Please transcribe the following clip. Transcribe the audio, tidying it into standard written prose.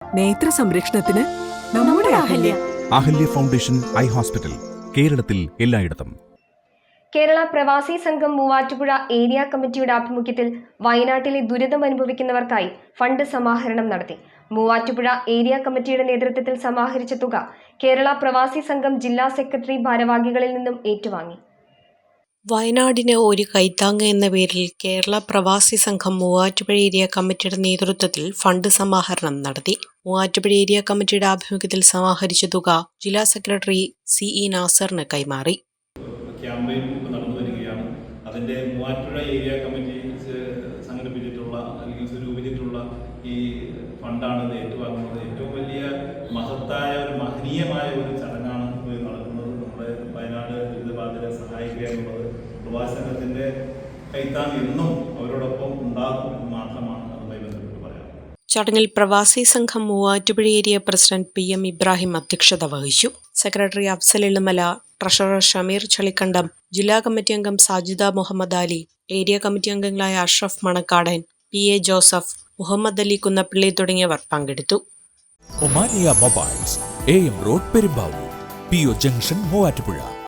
നേത്ര സംരക്ഷണത്തിന് നമ്മുടെ Ahalya. Ahalya foundation eye hospital, കേരളത്തിൽ എല്ലായിടത്തും. കേരള പ്രവാസി സംഘം മൂവാറ്റുപുഴ ഏരിയ കമ്മിറ്റിയുടെ ആഭിമുഖ്യത്തിൽ വയനാട്ടിലെ ദുരിതം അനുഭവിക്കുന്നവർക്കായി ഫണ്ട് സമാഹരണം നടത്തി. മൂവാറ്റുപുഴ ഏരിയ കമ്മിറ്റിയുടെ നേതൃത്വത്തിൽ സമാഹരിച്ച തുക കേരള പ്രവാസി സംഘം ജില്ലാ സെക്രട്ടറി ഭാരവാഹികളിൽ നിന്നും ഏറ്റുവാങ്ങി. വയനാടിന് ഒരു കൈത്താങ്ങ് എന്ന പേരിൽ കേരള പ്രവാസി സംഘം മൂവാറ്റുപുഴ ഏരിയ കമ്മിറ്റിയുടെ നേതൃത്വത്തിൽ ഫണ്ട് സമാഹരണം നടത്തി. മൂവാറ്റുപുഴ ഏരിയ കമ്മിറ്റിയുടെ ആഭിമുഖ്യത്തിൽ സമാഹരിച്ച തുക ജില്ലാ സെക്രട്ടറി CE നാസറിന് കൈമാറി. ക്യാമ്പയിൻ നടന്നു വരികയാണ്. അതിൻ്റെ മൂവാറ്റുപുഴ ഏരിയ കമ്മിറ്റി സംഘടിപ്പിച്ചിട്ടുള്ള അല്ലെങ്കിൽ സ്വരൂപിച്ചിട്ടുള്ള ഈ ഫണ്ടാണ് ഇത് ഏറ്റുവാങ്ങുന്നത്. ഏറ്റവും വലിയ മഹത്തായ മഹനീയമായ ഒരു ചടങ്ങാണ് നടക്കുന്നത്. നമ്മുടെ വയനാട് ദുരിതബാധിതരെ സഹായിക്കുക എന്നുള്ളത് പ്രവാസി സംഘത്തിൻ്റെ കൈത്താങ് എന്നും അവരോടൊപ്പം ഉണ്ടാകും എന്ന് മാത്രമാണ് അതുമായി ബന്ധപ്പെട്ട് പറയാം. ചടങ്ങിൽ പ്രവാസി സംഘം Muvattupuzha area president PM Ibrahim അധ്യക്ഷത വഹിച്ചു. സെക്രട്ടറി അഫ്സൽ എളുമല, ട്രഷറർ ഷമീർ ചളിക്കണ്ടം, ജില്ലാ കമ്മിറ്റി അംഗം സാജിദ മുഹമ്മദ് അലി, ഏരിയ കമ്മിറ്റി അംഗങ്ങളായ അഷ്റഫ് മണക്കാടൻ, PA ജോസഫ്, മുഹമ്മദ് അലി കുന്നപ്പള്ളി തുടങ്ങിയവർ പങ്കെടുത്തു. Omania mobiles, AM road, Perumbavoor, PO junction, Muvattupuzha.